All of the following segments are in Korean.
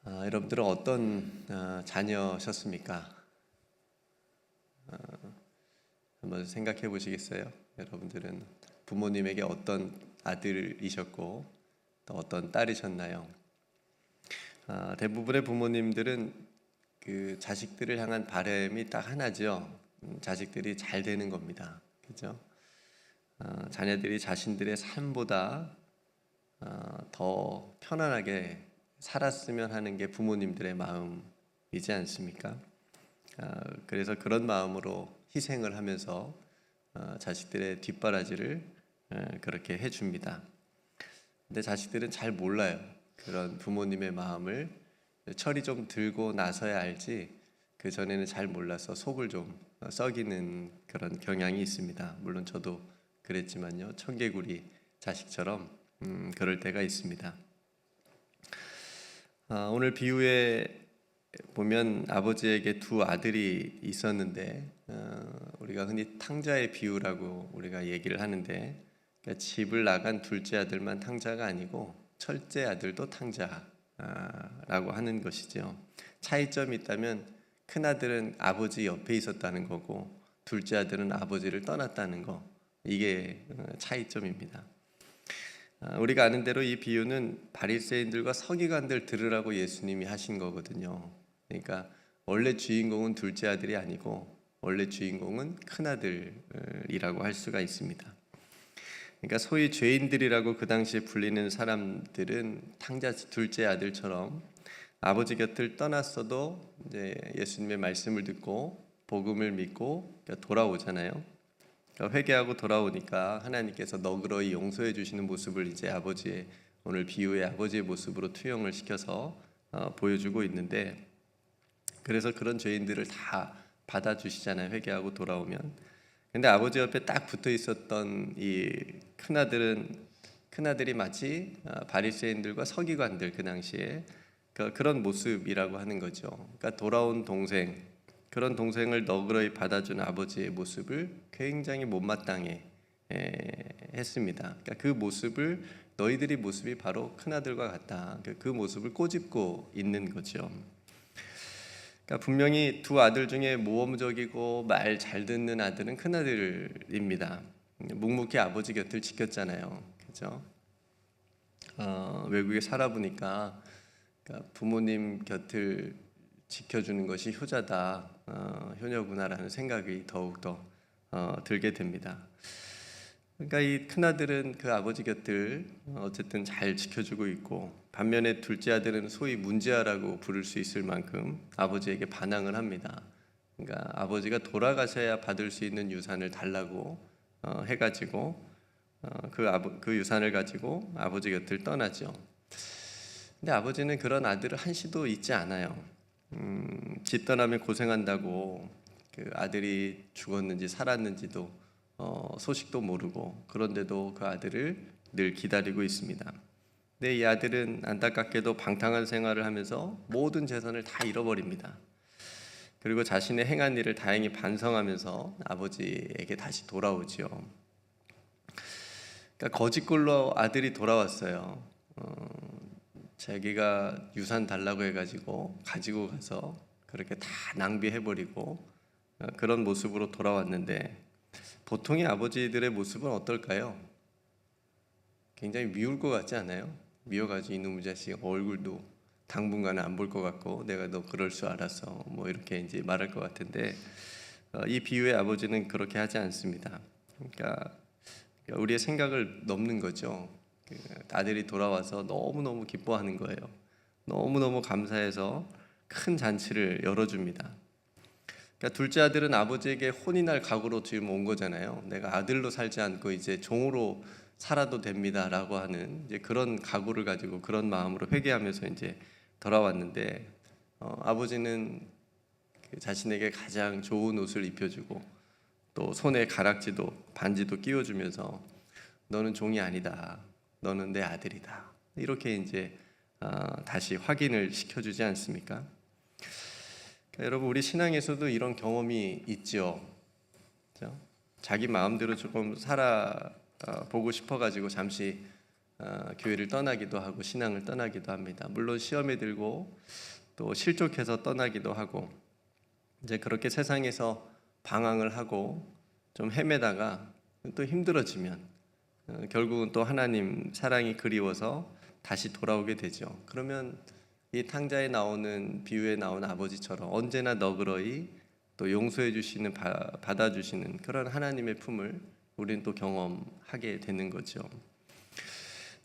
여러분들은 어떤 자녀셨습니까? 한번 생각해 보시겠어요? 여러분들은 부모님에게 어떤 아들이셨고 또 어떤 딸이셨나요? 대부분의 부모님들은 그 자식들을 향한 바람이 딱 하나죠. 자식들이 잘 되는 겁니다. 그죠? 자녀들이 자신들의 삶보다 더 편안하게 살았으면 하는 게 부모님들의 마음이지 않습니까? 그래서 그런 마음으로 희생을 하면서 자식들의 뒷바라지를 그렇게 해줍니다. 근데 자식들은 잘 몰라요. 그런 부모님의 마음을 철이 좀 들고 나서야 알지 그 전에는 잘 몰라서 속을 좀 썩이는 그런 경향이 있습니다. 물론 저도 그랬지만요. 청개구리 자식처럼 그럴 때가 있습니다. 오늘 비유에 보면 아버지에게 두 아들이 있었는데 우리가 흔히 탕자의 비유라고 우리가 얘기를 하는데, 그러니까 집을 나간 둘째 아들만 탕자가 아니고 첫째 아들도 탕자라고 하는 것이죠. 차이점이 있다면 큰 아들은 아버지 옆에 있었다는 거고 둘째 아들은 아버지를 떠났다는 거, 이게 차이점입니다. 우리가 아는 대로 이 비유는 바리새인들과 서기관들 들으라고 예수님이 하신 거거든요. 그러니까 원래 주인공은 둘째 아들이 아니고 원래 주인공은 큰 아들이라고 할 수가 있습니다. 그러니까 소위 죄인들이라고 그 당시에 불리는 사람들은 탕자 둘째 아들처럼 아버지 곁을 떠났어도 이제 예수님의 말씀을 듣고 복음을 믿고 돌아오잖아요. 회개하고 돌아오니까 하나님께서 너그러이 용서해 주시는 모습을 이제 아버지의, 오늘 비유의 아버지의 모습으로 투영을 시켜서 보여주고 있는데, 그래서 그런 죄인들을 다 받아주시잖아요. 회개하고 돌아오면. 근데 아버지 옆에 딱 붙어 있었던 이 큰아들이 마치 바리새인들과 서기관들, 그 당시에 그런 모습이라고 하는 거죠. 그러니까 돌아온 동생, 그런 동생을 너그러이 받아준 아버지의 모습을 굉장히 못마땅해 했습니다. 그러니까 그 모습을, 너희들이 모습이 바로 큰아들과 같다, 그 모습을 꼬집고 있는 거죠. 그러니까 분명히 두 아들 중에 모험적이고 말 잘 듣는 아들은 큰아들입니다. 묵묵히 아버지 곁을 지켰잖아요. 그죠? 외국에 살아보니까 그러니까 부모님 곁을 지켜주는 것이 효자다, 효녀구나라는 생각이 더욱더 들게 됩니다. 그러니까 이 큰아들은 그 아버지 곁을 어쨌든 잘 지켜주고 있고, 반면에 둘째 아들은 소위 문제아라고 부를 수 있을 만큼 아버지에게 반항을 합니다. 그러니까 아버지가 돌아가셔야 받을 수 있는 유산을 달라고 해가지고 그 유산을 가지고 아버지 곁을 떠나죠. 근데 아버지는 그런 아들을 한시도 잊지 않아요. 집 떠나면 고생한다고 그 아들이 죽었는지 살았는지도 소식도 모르고, 그런데도 그 아들을 늘 기다리고 있습니다. 근데 이 아들은 안타깝게도 방탕한 생활을 하면서 모든 재산을 다 잃어버립니다. 그리고 자신의 행한 일을 다행히 반성하면서 아버지에게 다시 돌아오죠. 그러니까 거짓골로 아들이 돌아왔어요. 자기가 유산 달라고 해가지고 가지고 가서 그렇게 다 낭비해버리고 그런 모습으로 돌아왔는데, 보통의 아버지들의 모습은 어떨까요? 굉장히 미울 것 같지 않아요? 미워가지고 이놈의 자식 얼굴도 당분간은 안 볼 것 같고 내가 너 그럴 줄 알았어, 뭐 이렇게 이제 말할 것 같은데, 이 비유의 아버지는 그렇게 하지 않습니다. 그러니까 우리의 생각을 넘는 거죠. 아들이 돌아와서 너무너무 기뻐하는 거예요. 너무너무 감사해서 큰 잔치를 열어줍니다. 그러니까 둘째 아들은 아버지에게 혼이 날 각오로 지금 온 거잖아요. 내가 아들로 살지 않고 이제 종으로 살아도 됩니다라고 하는 이제 그런 각오를 가지고 그런 마음으로 회개하면서 이제 돌아왔는데, 아버지는 자신에게 가장 좋은 옷을 입혀주고 또 손에 가락지도 반지도 끼워주면서 너는 종이 아니다, 너는 내 아들이다, 이렇게 이제 다시 확인을 시켜주지 않습니까? 그러니까 여러분, 우리 신앙에서도 이런 경험이 있죠. 그렇죠? 자기 마음대로 조금 살아 보고 싶어가지고 잠시 교회를 떠나기도 하고 신앙을 떠나기도 합니다. 물론 시험에 들고 또 실족해서 떠나기도 하고 이제 그렇게 세상에서 방황을 하고 좀 헤매다가 또 힘들어지면 결국은 또 하나님 사랑이 그리워서 다시 돌아오게 되죠. 그러면 이 탕자에 나오는 비유에 나오는 아버지처럼 언제나 너그러이 또 용서해 주시는 받아주시는 그런 하나님의 품을 우리는 또 경험하게 되는 거죠.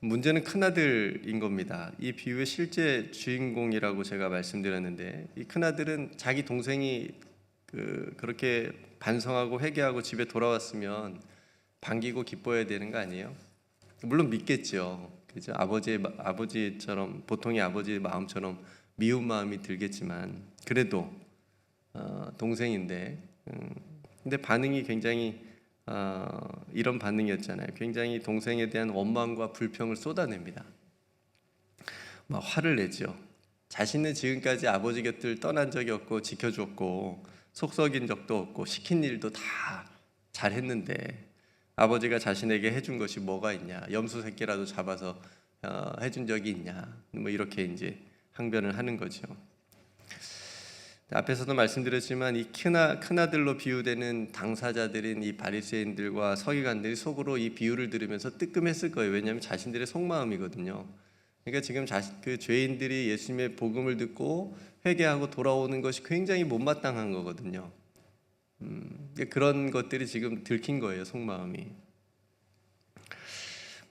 문제는 큰아들인 겁니다. 이 비유의 실제 주인공이라고 제가 말씀드렸는데 이 큰아들은 자기 동생이 그렇게 반성하고 회개하고 집에 돌아왔으면 반기고 기뻐해야 되는 거 아니에요? 물론 믿겠죠. 그죠? 아버지처럼 보통의 아버지의 마음처럼 미운 마음이 들겠지만 그래도 동생인데 근데 반응이 굉장히 이런 반응이었잖아요. 굉장히 동생에 대한 원망과 불평을 쏟아냅니다. 막 화를 내죠. 자신은 지금까지 아버지 곁을 떠난 적이 없고 지켜줬고 속썩인 적도 없고 시킨 일도 다 잘했는데 아버지가 자신에게 해준 것이 뭐가 있냐? 염소 새끼라도 잡아서 해준 적이 있냐? 뭐 이렇게 이제 항변을 하는 거죠. 앞에서도 말씀드렸지만 이 큰아들로 비유되는 당사자들인 이 바리새인들과 서기관들이 속으로 이 비유를 들으면서 뜨끔했을 거예요. 왜냐하면 자신들의 속마음이거든요. 그러니까 지금 그 죄인들이 예수님의 복음을 듣고 회개하고 돌아오는 것이 굉장히 못마땅한 거거든요. 그런 것들이 지금 들킨 거예요, 속마음이.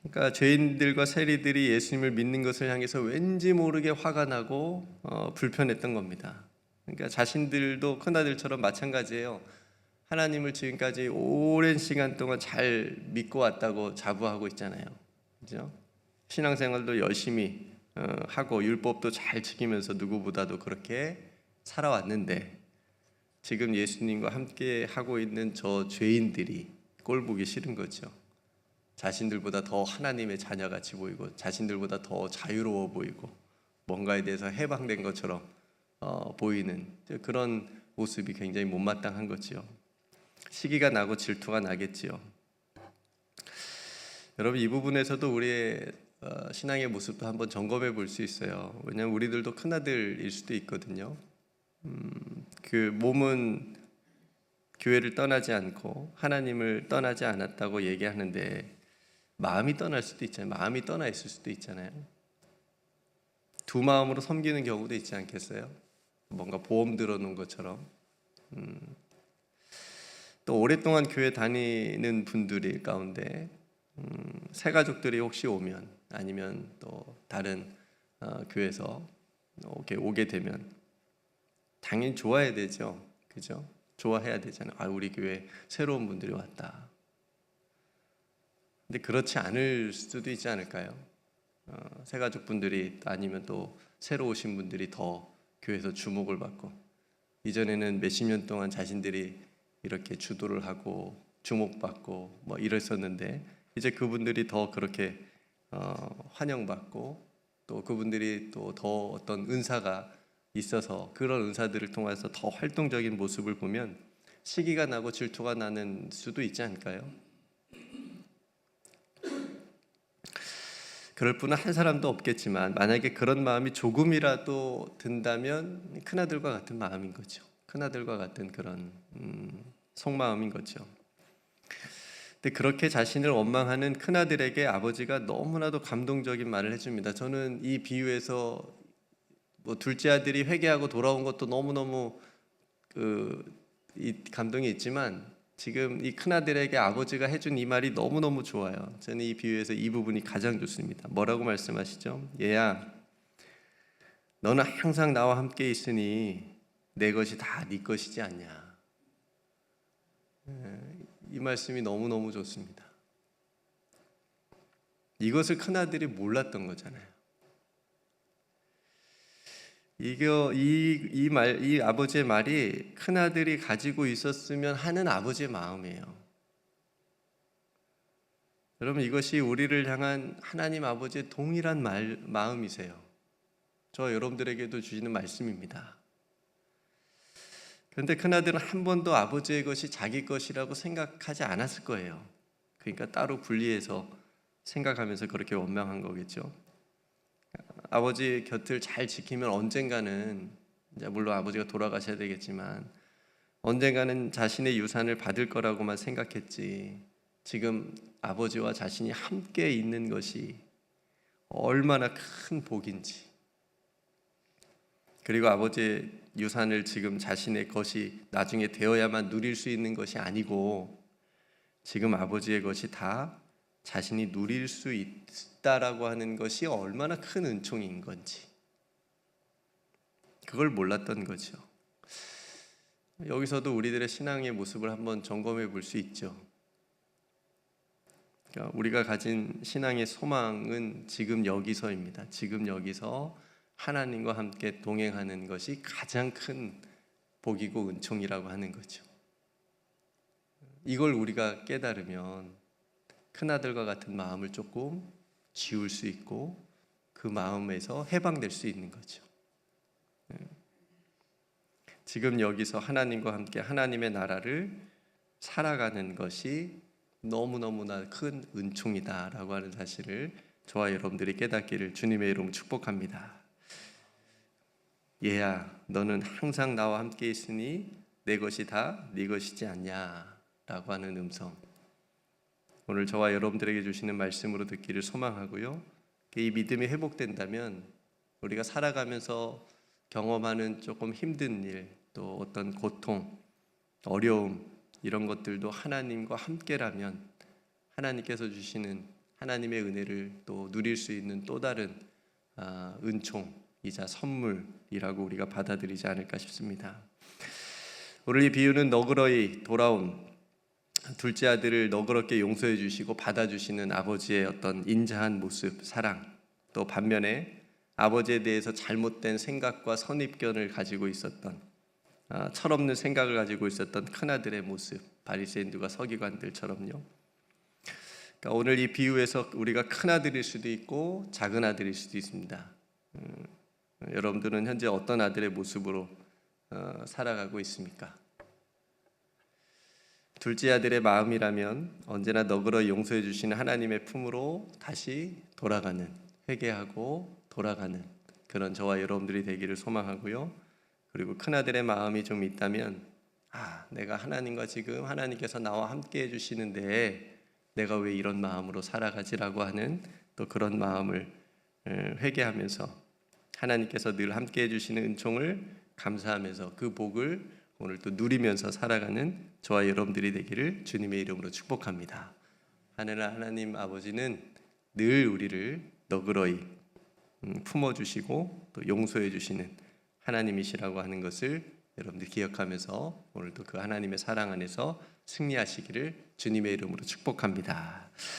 그러니까 죄인들과 세리들이 예수님을 믿는 것을 향해서 왠지 모르게 화가 나고 불편했던 겁니다. 그러니까 자신들도 큰아들처럼 마찬가지예요. 하나님을 지금까지 오랜 시간 동안 잘 믿고 왔다고 자부하고 있잖아요. 그죠? 신앙생활도 열심히 하고 율법도 잘 지키면서 누구보다도 그렇게 살아왔는데 지금 예수님과 함께 하고 있는 저 죄인들이 꼴 보기 싫은 거죠. 자신들보다 더 하나님의 자녀같이 보이고 자신들보다 더 자유로워 보이고 뭔가에 대해서 해방된 것처럼 보이는 그런 모습이 굉장히 못마땅한 거지요. 시기가 나고 질투가 나겠지요. 여러분 이 부분에서도 우리의 신앙의 모습도 한번 점검해 볼 수 있어요. 왜냐하면 우리들도 큰아들일 수도 있거든요. 그 몸은 교회를 떠나지 않고 하나님을 떠나지 않았다고 얘기하는데 마음이 떠날 수도 있잖아요. 마음이 떠나 있을 수도 있잖아요. 두 마음으로 섬기는 경우도 있지 않겠어요? 뭔가 보험 들어놓은 것처럼. 또 오랫동안 교회 다니는 분들이 가운데 새 가족들이 혹시 오면 아니면 또 다른 교회에서 이렇게 오게 되면 당연히 좋아해야 되죠. 그죠? 좋아해야 되잖아요. 아, 우리 교회 새로운 분들이 왔다. 근데 그렇지 않을 수도 있지 않을까요? 새 가족분들이 아니면 또 새로 오신 분들이 더 교회에서 주목을 받고 이전에는 몇십 년 동안 자신들이 이렇게 주도를 하고 주목받고 뭐 이랬었는데 이제 그분들이 더 그렇게 환영받고 또 그분들이 또 더 어떤 은사가 있어서 그런 은사들을 통해서 더 활동적인 모습을 보면 시기가 나고 질투가 나는 수도 있지 않을까요? 그럴 분은 한 사람도 없겠지만 만약에 그런 마음이 조금이라도 든다면 큰아들과 같은 마음인 거죠. 큰아들과 같은 그런 속마음인 거죠. 근데 그렇게 자신을 원망하는 큰아들에게 아버지가 너무나도 감동적인 말을 해줍니다. 저는 이 비유에서 뭐 둘째 아들이 회개하고 돌아온 것도 너무너무 이 감동이 있지만 지금 이 큰아들에게 아버지가 해준 이 말이 너무너무 좋아요. 저는 이 비유에서 이 부분이 가장 좋습니다. 뭐라고 말씀하시죠? 얘야, 너는 항상 나와 함께 있으니 내 것이 다 네 것이지 않냐. 이 말씀이 너무너무 좋습니다. 이것을 큰아들이 몰랐던 거잖아요. 이 아버지의 말이 큰아들이 가지고 있었으면 하는 아버지의 마음이에요. 여러분 이것이 우리를 향한 하나님 아버지의 동일한 마음이세요. 저 여러분들에게도 주시는 말씀입니다. 그런데 큰아들은 한 번도 아버지의 것이 자기 것이라고 생각하지 않았을 거예요. 그러니까 따로 분리해서 생각하면서 그렇게 원망한 거겠죠. 아버지 곁을 잘 지키면 언젠가는, 이제 물론 아버지가 돌아가셔야 되겠지만 언젠가는 자신의 유산을 받을 거라고만 생각했지, 지금 아버지와 자신이 함께 있는 것이 얼마나 큰 복인지, 그리고 아버지의 유산을 지금 자신의 것이 나중에 되어야만 누릴 수 있는 것이 아니고 지금 아버지의 것이 다 자신이 누릴 수 있다라고 하는 것이 얼마나 큰 은총인 건지, 그걸 몰랐던 거죠. 여기서도 우리들의 신앙의 모습을 한번 점검해 볼 수 있죠. 그러니까 우리가 가진 신앙의 소망은 지금 여기서입니다. 지금 여기서 하나님과 함께 동행하는 것이 가장 큰 복이고 은총이라고 하는 거죠. 이걸 우리가 깨달으면 큰아들과 같은 마음을 조금 지울 수 있고 그 마음에서 해방될 수 있는 거죠. 지금 여기서 하나님과 함께 하나님의 나라를 살아가는 것이 너무너무나 큰 은총이다라고 하는 사실을 저와 여러분들이 깨닫기를 주님의 이름으로 축복합니다. 얘야, 너는 항상 나와 함께 있으니 내 것이 다 네 것이지 않냐라고 하는 음성, 오늘 저와 여러분들에게 주시는 말씀으로 듣기를 소망하고요. 이 믿음이 회복된다면 우리가 살아가면서 경험하는 조금 힘든 일, 또 어떤 고통, 어려움, 이런 것들도 하나님과 함께라면 하나님께서 주시는 하나님의 은혜를 또 누릴 수 있는 또 다른 은총이자 선물이라고 우리가 받아들이지 않을까 싶습니다. 오늘 이 비유는 너그러이 돌아온 둘째 아들을 너그럽게 용서해 주시고 받아주시는 아버지의 어떤 인자한 모습, 사랑, 또 반면에 아버지에 대해서 잘못된 생각과 선입견을 가지고 있었던, 철없는 생각을 가지고 있었던 큰아들의 모습, 바리새인들과 서기관들처럼요. 그러니까 오늘 이 비유에서 우리가 큰아들일 수도 있고 작은 아들일 수도 있습니다. 여러분들은 현재 어떤 아들의 모습으로 살아가고 있습니까? 둘째 아들의 마음이라면 언제나 너그러이 용서해 주시는 하나님의 품으로 다시 돌아가는, 회개하고 돌아가는 그런 저와 여러분들이 되기를 소망하고요. 그리고 큰아들의 마음이 좀 있다면, 내가 하나님과 지금 하나님께서 나와 함께 해주시는데 내가 왜 이런 마음으로 살아가지라고 하는 또 그런 마음을 회개하면서 하나님께서 늘 함께 해주시는 은총을 감사하면서 그 복을 오늘 또 누리면서 살아가는 저와 여러분들이 되기를 주님의 이름으로 축복합니다. 하나님 아버지는 늘 우리를 너그러이 품어주시고 또 용서해 주시는 하나님이시라고 하는 것을 여러분들이 기억하면서 오늘도 그 하나님의 사랑 안에서 승리하시기를 주님의 이름으로 축복합니다.